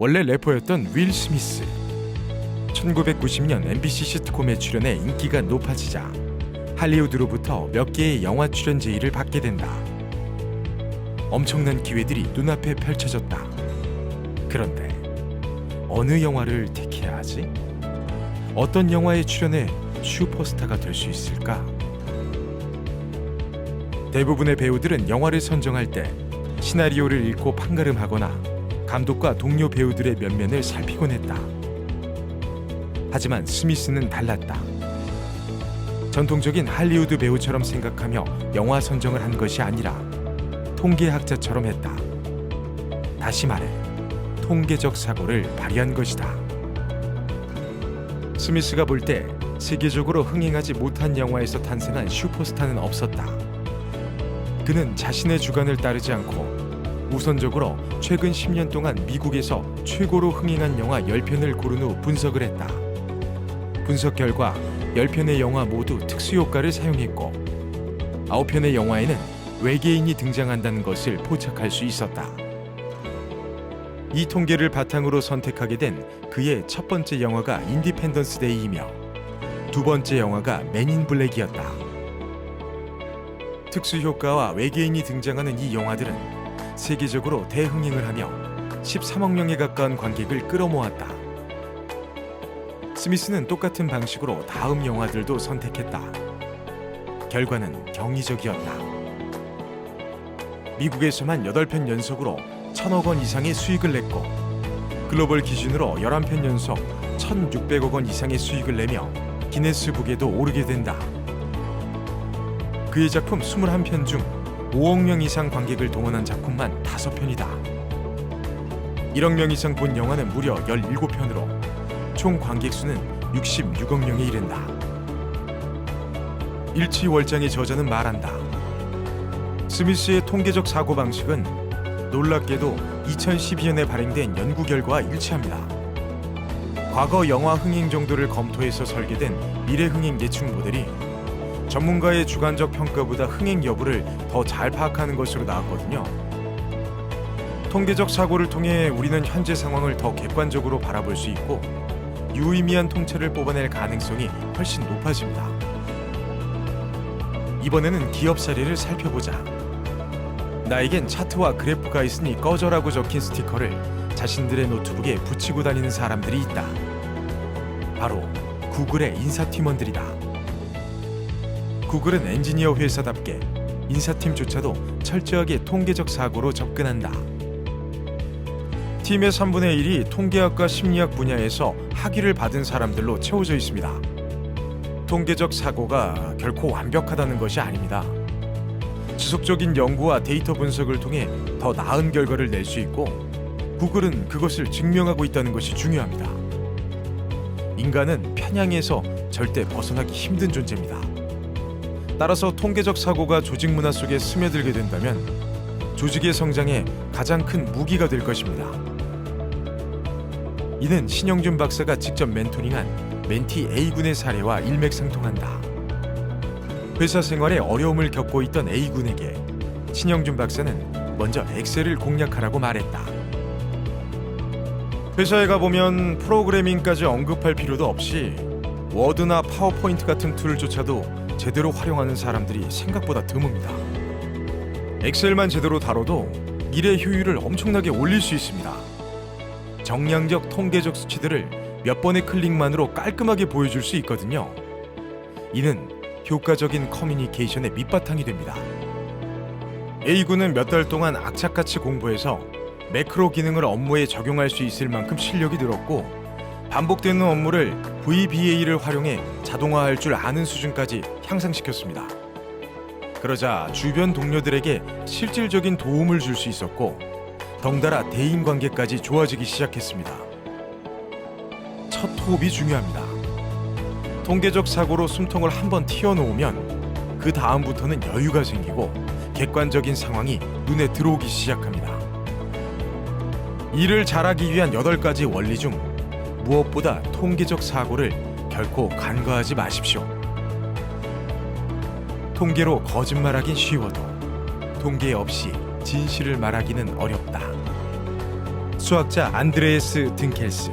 원래 래퍼였던 윌 스미스. 1990년 MBC 시트콤에 출연해 인기가 높아지자 할리우드로부터 몇 개의 영화 출연 제의를 받게 된다. 엄청난 기회들이 눈앞에 펼쳐졌다. 그런데 어느 영화를 택해야 하지? 어떤 영화에 출연해 슈퍼스타가 될 수 있을까? 대부분의 배우들은 영화를 선정할 때 시나리오를 읽고 판가름하거나 감독과 동료 배우들의 면면을 살피곤 했다. 하지만 스미스는 달랐다. 전통적인 할리우드 배우처럼 생각하며 영화 선정을 한 것이 아니라 통계학자처럼 했다. 다시 말해 통계적 사고를 발휘한 것이다. 스미스가 볼 때 세계적으로 흥행하지 못한 영화에서 탄생한 슈퍼스타는 없었다. 그는 자신의 주관을 따르지 않고 우선적으로 최근 10년 동안 미국에서 최고로 흥행한 영화 10편을 고른 후 분석을 했다. 분석 결과 10편의 영화 모두 특수효과를 사용했고 9편의 영화에는 외계인이 등장한다는 것을 포착할 수 있었다. 이 통계를 바탕으로 선택하게 된 그의 첫 번째 영화가 인디펜던스 데이이며 두 번째 영화가 맨인 블랙이었다. 특수효과와 외계인이 등장하는 이 영화들은 세계적으로 대흥행을 하며 13억 명에 가까운 관객을 끌어모았다. 스미스는 똑같은 방식으로 다음 영화들도 선택했다. 결과는 경이적이었다. 미국에서만 8편 연속으로 1,000억 원 이상의 수익을 냈고 글로벌 기준으로 11편 연속 1,600억 원 이상의 수익을 내며 기네스북에도 오르게 된다. 그의 작품 21편 중 5억 명 이상 관객을 동원한 작품만 5편이다. 1억 명 이상 본 영화는 무려 17편으로 총 관객 수는 66억 명에 이른다. 일치월장의 저자는 말한다. 스미스의 통계적 사고방식은 놀랍게도 2012년에 발행된 연구 결과와 일치합니다. 과거 영화 흥행 정도를 검토해서 설계된 미래 흥행 예측 모델이 전문가의 주관적 평가보다 흥행 여부를 더 잘 파악하는 것으로 나왔거든요. 통계적 사고를 통해 우리는 현재 상황을 더 객관적으로 바라볼 수 있고 유의미한 통찰을 뽑아낼 가능성이 훨씬 높아집니다. 이번에는 기업 사례를 살펴보자. 나에겐 차트와 그래프가 있으니 꺼져라고 적힌 스티커를 자신들의 노트북에 붙이고 다니는 사람들이 있다. 바로 구글의 인사팀원들이다. 구글은 엔지니어 회사답게 인사팀조차도 철저하게 통계적 사고로 접근한다. 팀의 3분의 1이 통계학과 심리학 분야에서 학위를 받은 사람들로 채워져 있습니다. 통계적 사고가 결코 완벽하다는 것이 아닙니다. 지속적인 연구와 데이터 분석을 통해 더 나은 결과를 낼 수 있고 구글은 그것을 증명하고 있다는 것이 중요합니다. 인간은 편향에서 절대 벗어나기 힘든 존재입니다. 따라서 통계적 사고가 조직 문화 속에 스며들게 된다면 조직의 성장에 가장 큰 무기가 될 것입니다. 이는 신영준 박사가 직접 멘토링한 멘티 A군의 사례와 일맥상통한다. 회사 생활에 어려움을 겪고 있던 A군에게 신영준 박사는 먼저 엑셀을 공략하라고 말했다. 회사에 가보면 프로그래밍까지 언급할 필요도 없이 워드나 파워포인트 같은 툴조차도 제대로 활용하는 사람들이 생각보다 드뭅니다. 엑셀만 제대로 다뤄도 일의 효율을 엄청나게 올릴 수 있습니다. 정량적 통계적 수치들을 몇 번의 클릭만으로 깔끔하게 보여줄 수 있거든요. 이는 효과적인 커뮤니케이션의 밑바탕이 됩니다. A군은 몇 달 동안 악착같이 공부해서 매크로 기능을 업무에 적용할 수 있을 만큼 실력이 늘었고 반복되는 업무를 VBA를 활용해 자동화할 줄 아는 수준까지 향상시켰습니다. 그러자 주변 동료들에게 실질적인 도움을 줄 수 있었고 덩달아 대인관계까지 좋아지기 시작했습니다. 첫 호흡이 중요합니다. 통계적 사고로 숨통을 한번 튀어놓으면 그 다음부터는 여유가 생기고 객관적인 상황이 눈에 들어오기 시작합니다. 일을 잘하기 위한 8가지 원리 중 무엇보다 통계적 사고를 결코 간과하지 마십시오. 통계로 거짓말하긴 쉬워도 통계 없이 진실을 말하기는 어렵다. 수학자 안드레에스 든켈스,